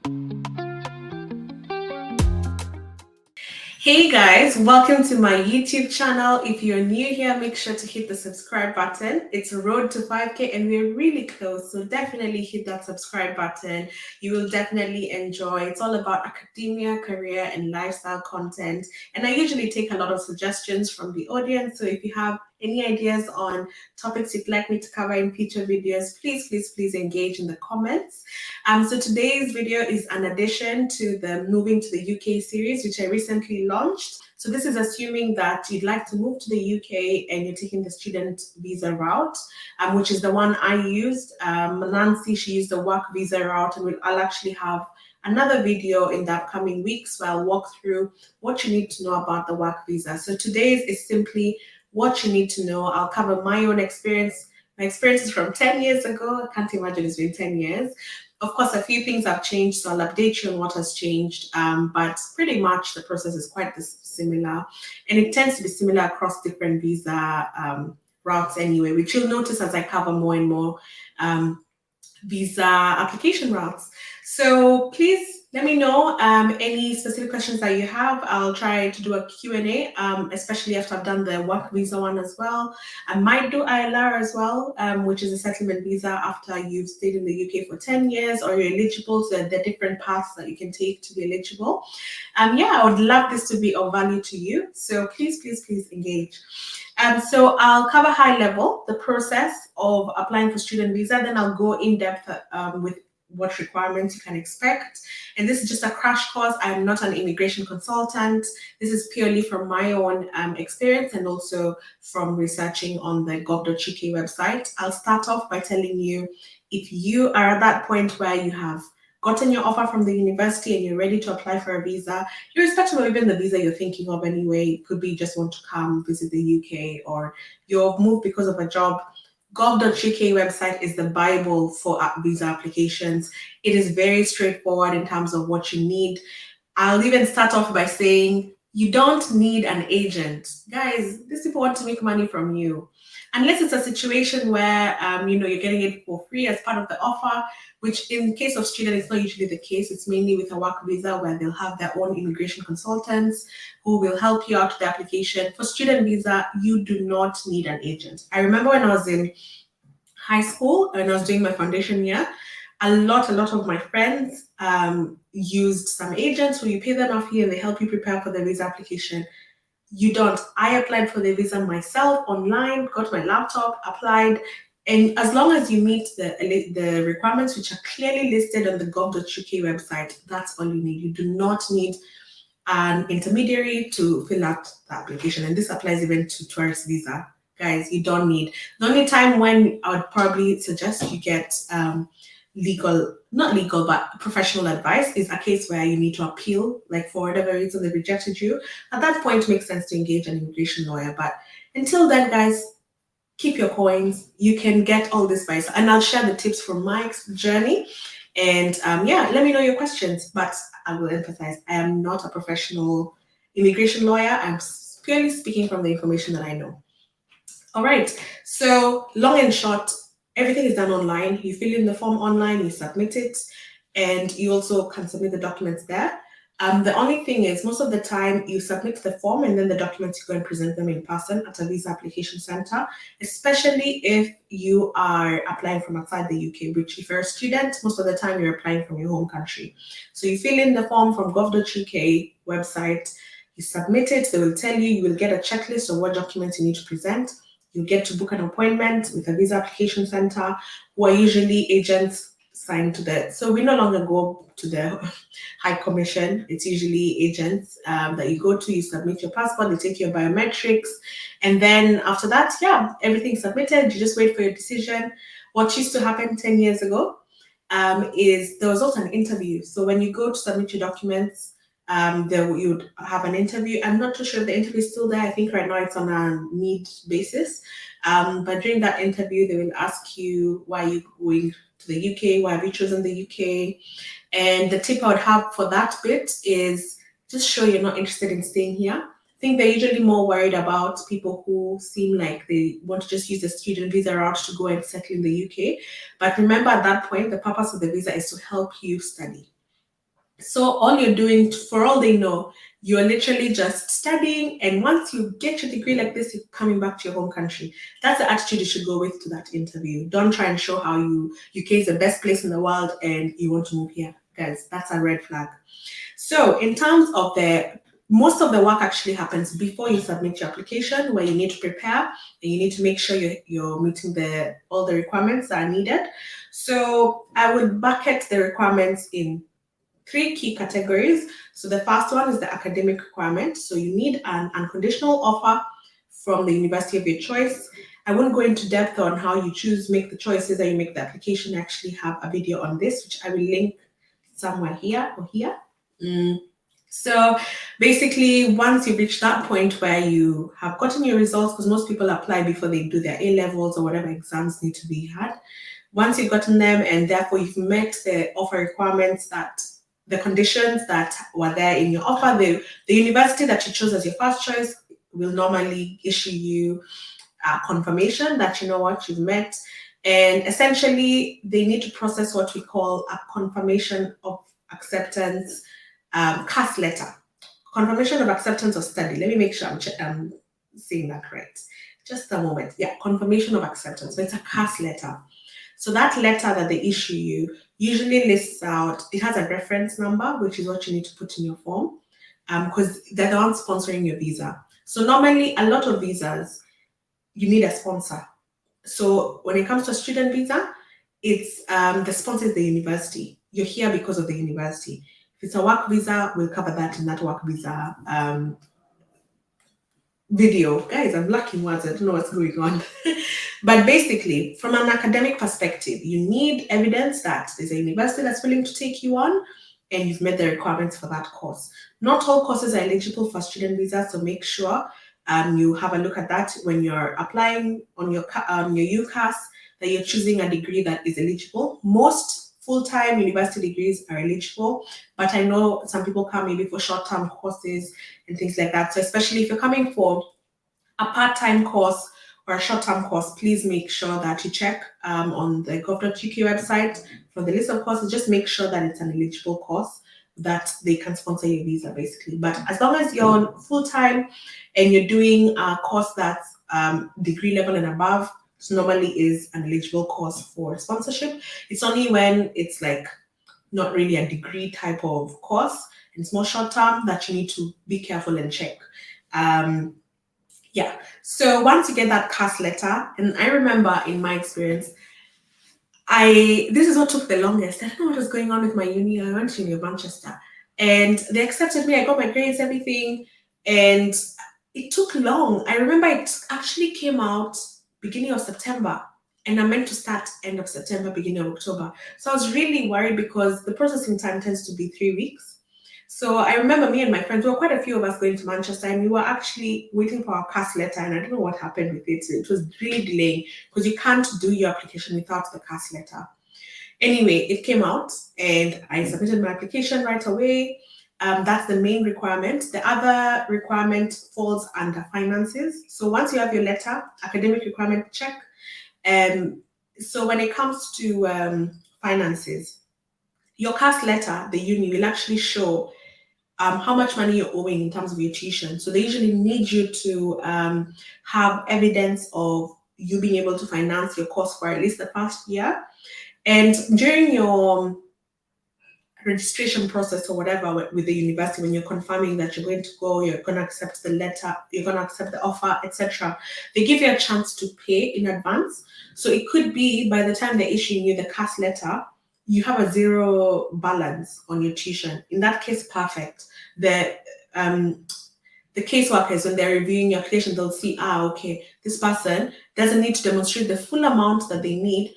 Hey guys, welcome to my YouTube channel. If you're new here, make sure to hit the subscribe button. It's a road to 5K and we're really close, so definitely hit that subscribe button. You will definitely enjoy. It's all about academia, career, and lifestyle content. And I usually take a lot of suggestions from the audience, so if you have any ideas on topics you'd like me to cover in future videos, please engage in the comments. So today's video is an addition to the Moving to the UK series, which I recently launched. So this is assuming that you'd like to move to the UK and you're taking the student visa route, which is the one I used. Nancy, she used the work visa route, and I'll actually have another video in the upcoming weeks where I'll walk through what you need to know about the work visa. So today's is simply what you need to know. I'll cover my own experience. My experience is from 10 years ago. I can't imagine it's been 10 years. Of course, a few things have changed, so I'll update you on what has changed, but pretty much the process is quite similar, and it tends to be similar across different visa routes anyway, which you'll notice as I cover more and more visa application routes. So please let me know any specific questions that you have. I'll try to do a Q&A, especially after I've done the work visa one as well. I might do ILR as well, which is a settlement visa after you've stayed in the UK for 10 years or you're eligible. So there are different paths that you can take to be eligible. Yeah, I would love this to be of value to you. So please engage. So I'll cover high level, the process of applying for student visa, then I'll go in depth with what requirements you can expect. And this is just a crash course. I'm not an immigration consultant. This is purely from my own experience and also from researching on the gov.uk website. I'll start off by telling you, if you are at that point where you have gotten your offer from the university and you're ready to apply for a visa, irrespective of even the visa you're thinking of anyway, it could be you just want to come visit the UK or you've moved because of a job, gov.uk website is the Bible for visa applications. It is very straightforward in terms of what you need. I'll even start off by saying you don't need an agent. Guys, these people want to make money from you. Unless it's a situation where you're getting it for free as part of the offer, which in case of student, it's not usually the case. It's mainly with a work visa where they'll have their own immigration consultants who will help you out with the application. For student visa, you do not need an agent. I remember when I was in high school and I was doing my foundation year, a lot of my friends used some agents who you pay them a fee and they help you prepare for the visa application. You don't. I applied for the visa myself online, got my laptop, applied, and as long as you meet the requirements which are clearly listed on the gov.uk website, that's all you need. You do not need an intermediary to fill out the application, and this applies even to tourist visa. Guys, you don't need. The only time when I would probably suggest you get not legal, but professional advice is a case where you need to appeal, like for whatever reason they rejected you. At that point, it makes sense to engage an immigration lawyer. But until then, guys, keep your coins. You can get all this by, and I'll share the tips from my journey. And yeah, let me know your questions. But I will emphasize, I am not a professional immigration lawyer. I'm purely speaking from the information that I know. All right. So long and short, everything is done online. You fill in the form online, you submit it, and you also can submit the documents there. The only thing is, most of the time you submit the form and then the documents you go and present them in person at a visa application center, especially if you are applying from outside the UK, which if you're a student, most of the time you're applying from your home country. So you fill in the form from gov.uk website, you submit it, they will tell you, you will get a checklist of what documents you need to present. You get to book an appointment with a visa application center who are usually agents signed to the, so we no longer go to the High Commission. It's usually agents that you go to, you submit your passport, they take your biometrics. And then after that, yeah, everything's submitted. You just wait for your decision. What used to happen 10 years ago is there was also an interview. So when you go to submit your documents, you would have an interview. I'm not too sure if the interview is still there. I think right now it's on a need basis. But during that interview, they will ask you why you're going to the UK, why have you chosen the UK? And the tip I would have for that bit is just show you're not interested in staying here. I think they're usually more worried about people who seem like they want to just use the student visa route to go and settle in the UK. But remember, at that point, the purpose of the visa is to help you study. So all you're doing, for all they know, you're literally just studying. And once you get your degree like this, you're coming back to your home country. That's the attitude you should go with to that interview. Don't try and show how UK is the best place in the world and you want to move here. Guys, that's a red flag. So in terms of most of the work actually happens before you submit your application, where you need to prepare and you need to make sure you're meeting all the requirements that are needed. So I would bucket the requirements in three key categories. So the first one is the academic requirement. So you need an unconditional offer from the university of your choice. I won't go into depth on how you make the choices that you make the application. I actually have a video on this, which I will link somewhere here or here. So basically, once you reach that point where you have gotten your results, because most people apply before they do their A levels or whatever exams need to be had. Once you've gotten them and therefore you've met the offer requirements, that the conditions that were there in your offer, the university that you chose as your first choice will normally issue you a confirmation that, you know what, you've met. And essentially, they need to process what we call a confirmation of acceptance CAS letter. Confirmation of acceptance of study. Let me make sure I'm saying that right. Just a moment. Yeah, confirmation of acceptance. So it's a CAS letter. So that letter that they issue you usually lists out, it has a reference number, which is what you need to put in your form, because they're the ones sponsoring your visa. So normally, a lot of visas, you need a sponsor. So when it comes to a student visa, it's the sponsor is the university. You're here because of the university. If it's a work visa, we'll cover that in that work visa video. Guys, I'm lacking words. I don't know what's going on. But basically, from an academic perspective, you need evidence that there's a university that's willing to take you on and you've met the requirements for that course. Not all courses are eligible for student visa, so make sure you have a look at that when you're applying on your UCAS, that you're choosing a degree that is eligible. Most full-time university degrees are eligible, but I know some people come maybe for short-term courses and things like that. So especially if you're coming for a part-time course or a short-term course, please make sure that you check on the gov.uk website for the list of courses. Just make sure that it's an eligible course that they can sponsor your visa, basically. But as long as you're on full-time and you're doing a course that's degree level and above, so normally is an eligible course for sponsorship. It's only when it's like not really a degree type of course and it's more short-term that you need to be careful and check. Yeah. So once you get that CAS letter, and I remember in my experience, this is what took the longest. I don't know what was going on with my uni. I went to Uni of Manchester and they accepted me. I got my grades, everything. And it took long. I remember it actually came out beginning of September and I meant to start end of September, beginning of October. So I was really worried because the processing time tends to be 3 weeks. So I remember me and my friends, there were quite a few of us going to Manchester and we were actually waiting for our CAS letter and I don't know what happened with it. It was really delaying because you can't do your application without the CAS letter. Anyway, it came out and I submitted my application right away. That's the main requirement. The other requirement falls under finances. So once you have your letter, academic requirement check. So when it comes to finances, your CAS letter, the uni will actually show how much money you're owing in terms of your tuition. So they usually need you to have evidence of you being able to finance your course for at least the first year. And during your registration process or whatever with the university, when you're confirming that you're going to go, you're going to accept the letter, you're going to accept the offer, etc., they give you a chance to pay in advance. So it could be by the time they're issuing you the CAS letter, you have a zero balance on your tuition. In that case, perfect. The caseworkers, when they're reviewing your application, they'll see, okay, this person doesn't need to demonstrate the full amount that they need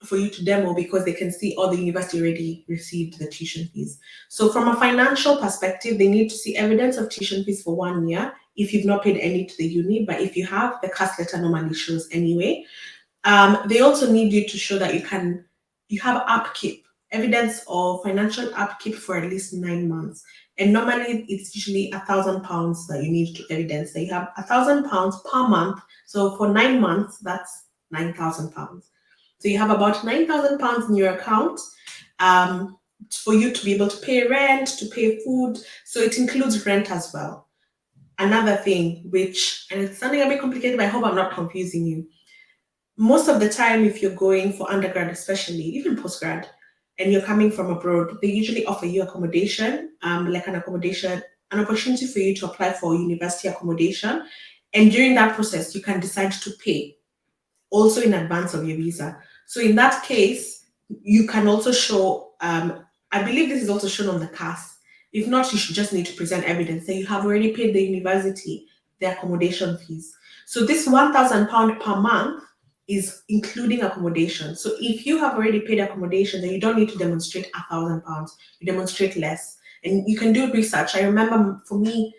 for you to demo because they can see the university already received the tuition fees. So from a financial perspective, they need to see evidence of tuition fees for 1 year if you've not paid any to the uni, but if you have, the CAS letter normally shows anyway. They also need you to show that you have upkeep, evidence of financial upkeep for at least 9 months. And normally it's usually £1,000 that you need to evidence that you have £1,000 per month. So for 9 months, that's £9,000. So you have about £9,000 in your account for you to be able to pay rent, to pay food. So it includes rent as well. Another thing, which, and it's something a bit complicated, but I hope I'm not confusing you. Most of the time, if you're going for undergrad, especially, even postgrad, and you're coming from abroad, they usually offer you accommodation, like an accommodation, an opportunity for you to apply for university accommodation. And during that process, you can decide to pay also in advance of your visa. So in that case, you can also show, I believe this is also shown on the CAS. If not, you should just need to present evidence that you have already paid the university the accommodation fees. So this £1,000 per month is including accommodation. So if you have already paid accommodation, then you don't need to demonstrate £1,000. You demonstrate less. And you can do research. I remember for me,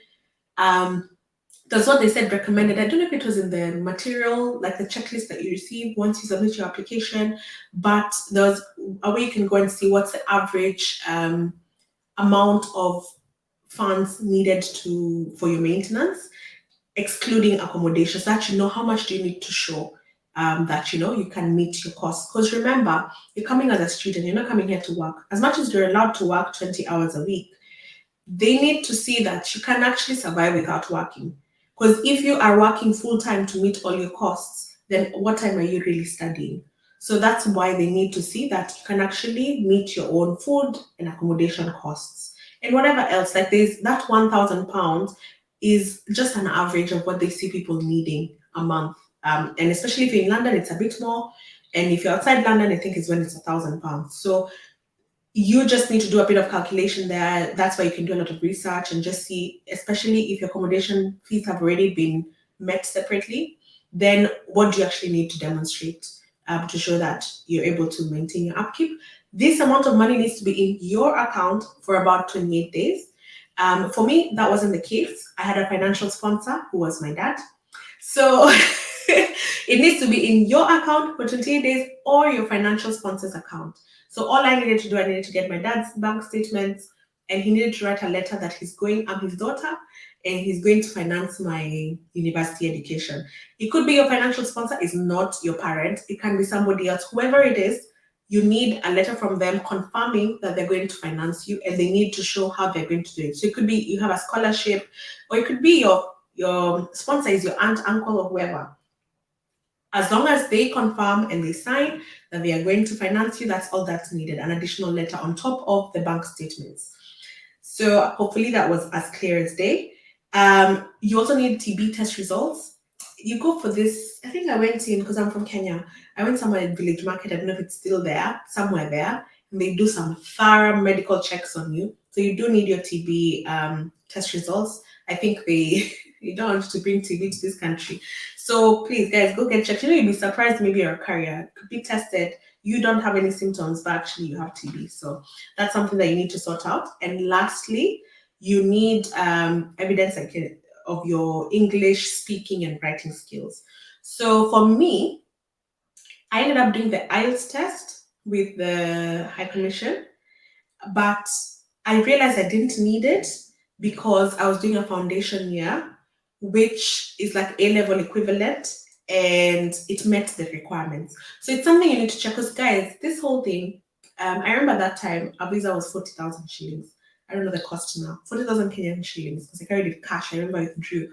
that's what they said recommended. I don't know if it was in the material, like the checklist that you receive once you submit your application, but there's a way you can go and see what's the average amount of funds needed for your maintenance, excluding accommodation, so that you know how much do you need to show that you can meet your costs. Because remember, you're coming as a student, you're not coming here to work. As much as you're allowed to work 20 hours a week, they need to see that you can actually survive without working. Because if you are working full time to meet all your costs, then what time are you really studying? So that's why they need to see that you can actually meet your own food and accommodation costs. And whatever else, like there's that £1,000 is just an average of what they see people needing a month. And especially if you're in London, it's a bit more. And if you're outside London, I think is when it's £1,000. So you just need to do a bit of calculation there. That's why you can do a lot of research and just see, especially if your accommodation fees have already been met separately, then what do you actually need to demonstrate to show that you're able to maintain your upkeep. This amount of money needs to be in your account for about 28 days. For me, that wasn't the case. I had a financial sponsor who was my dad. So it needs to be in your account for 28 days or your financial sponsor's account. So all I needed to do, I needed to get my dad's bank statements, and he needed to write a letter that I'm his daughter, and he's going to finance my university education. It could be your financial sponsor is not your parent. It can be somebody else. Whoever it is, you need a letter from them confirming that they're going to finance you, and they need to show how they're going to do it. So it could be you have a scholarship, or it could be your sponsor is your aunt, uncle, or whoever. As long as they confirm and they sign that they are going to finance you, that's all that's needed, an additional letter on top of the bank statements. So hopefully that was as clear as day. You also need TB test results. You go for this, I think I went in, because I'm from Kenya, I went somewhere at Village Market, I don't know if it's still there, somewhere there, and they do some thorough medical checks on you. So you do need your TB test results. I think you don't want to bring TB to this country. So please, guys, go get checked. You'll be surprised. Maybe you're a carrier. Could be tested. You don't have any symptoms, but actually you have TB. So that's something that you need to sort out. And lastly, you need evidence of your English speaking and writing skills. So for me, I ended up doing the IELTS test with the High Commission, but I realized I didn't need it because I was doing a foundation year, which is like A-level equivalent, and it met the requirements. So it's something you need to check, because guys, this whole thing, I remember that time a visa was 40,000 shillings. I don't know the cost now, 40,000 Kenyan shillings, because I carried it cash. I remember it drew.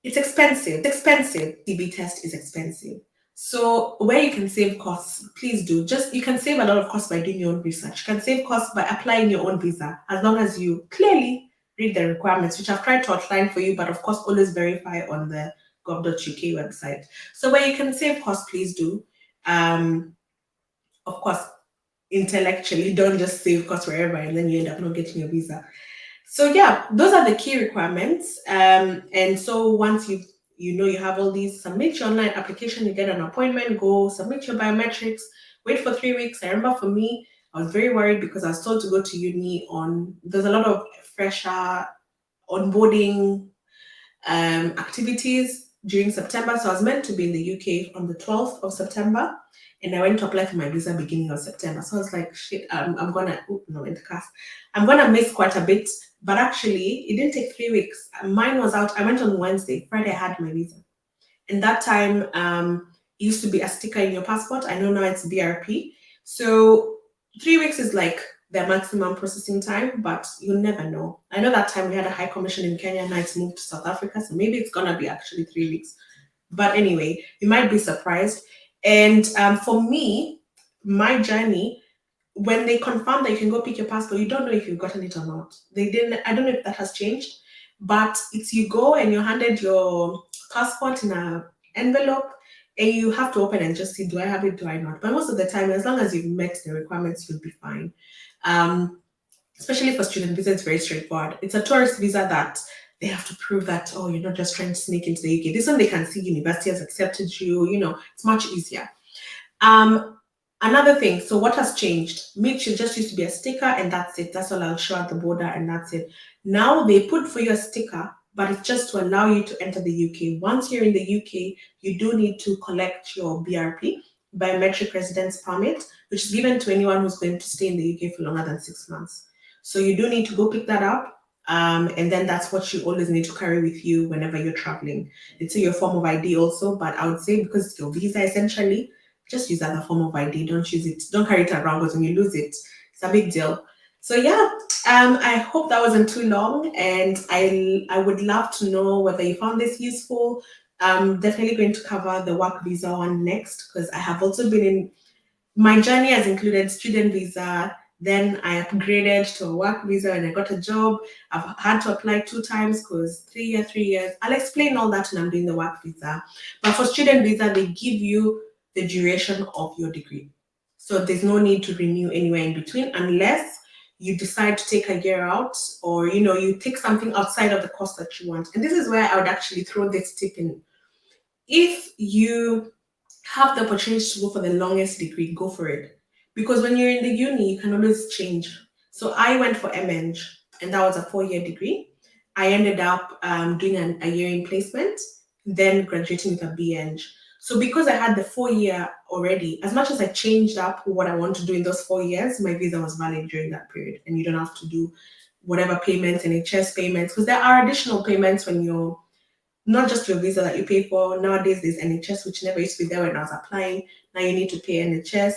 It's expensive. It's expensive. TB test is expensive. So where you can save costs, please do. You can save a lot of costs by doing your own research. You can save costs by applying your own visa, as long as you clearly read the requirements, which I've tried to outline for you, but of course, always verify on the gov.uk website. So where you can save costs, please do. Of course, intellectually, don't just save costs wherever and then you end up not getting your visa. So yeah, those are the key requirements. And so once you have all these, submit your online application, you get an appointment, go submit your biometrics, wait for 3 weeks. I remember for me, I was very worried because I was told to go to uni there's a lot of fresher onboarding activities during September. So I was meant to be in the UK on the 12th of September, and I went to apply for my visa beginning of September. So I was like, shit, I'm gonna miss quite a bit. But actually, it didn't take 3 weeks. Mine was out. I went on Wednesday. Friday, I had my visa. And that time, it used to be a sticker in your passport. I know now it's BRP. So 3 weeks is like their maximum processing time, but you never know. I know that time we had a high commission in Kenya, now it's moved to South Africa, so maybe it's gonna be actually 3 weeks. But anyway, you might be surprised. And for me, my journey, when they confirm that you can go pick your passport, you don't know if you've gotten it or not. They didn't. I don't know if that has changed, but it's you go and you're handed your passport in a envelope, and you have to open and just see, do I have it, do I not? But most of the time, as long as you've met the requirements, you'll be fine. Um, Especially for student visa, it's very straightforward. It's a tourist visa that they have to prove that, oh, you're not just trying to sneak into the UK. This one they can see university has accepted you. It's much easier. Um, Another thing, so what has changed? Mitch just used to be a sticker and that's it. That's all I'll show at the border and that's it. Now they put for you a sticker, but it's just to allow you to enter the UK. Once you're in the UK, you do need to collect your BRP, biometric residence permit, which is given to anyone who's going to stay in the UK for longer than 6 months. So you do need to go pick that up. And then that's what you always need to carry with you whenever you're traveling. It's your form of ID also, but I would say because it's your visa essentially, just use that as a form of ID. Don't use it. Don't carry it around because when you lose it, it's a big deal. So yeah, I hope that wasn't too long, and I would love to know whether you found this useful. I'm definitely going to cover the work visa one next because I have also been in my journey has included student visa. Then I upgraded to a work visa and I got a job. I've had to apply 2 times because 3 years. I'll explain all that when I'm doing the work visa. But for student visa, they give you the duration of your degree. So there's no need to renew anywhere in between unless you decide to take a year out or you take something outside of the course that you want. And this is where I would actually throw this tip in. If you have the opportunity to go for the longest degree, go for it. Because when you're in the uni, you can always change. So I went for MEng, and that was a 4-year degree. I ended up doing a year in placement, then graduating with a BEng. So because I had the 4-year already, as much as I changed up what I want to do in those 4 years, my visa was valid during that period, and you don't have to do whatever payments, NHS payments, because there are additional payments when you're not just your visa that you pay for. Nowadays, there's NHS, which never used to be there when I was applying. Now you need to pay NHS,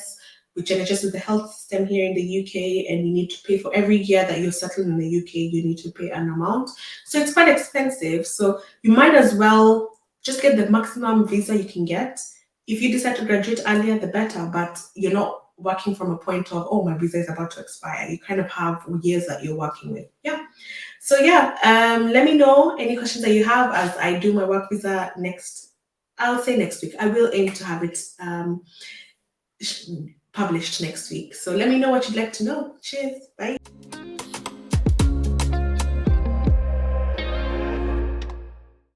which NHS is the health system here in the UK, and you need to pay for every year that you're settled in the UK, you need to pay an amount. So it's quite expensive. So you might as well just get the maximum visa you can get. If you decide to graduate earlier, the better, but you're not working from a point of, oh, my visa is about to expire. You kind of have years that you're working with. Yeah. So yeah, let me know any questions that you have as I do my work visa next. I'll say next week. I will aim to have it published next week. So let me know what you'd like to know. Cheers. Bye.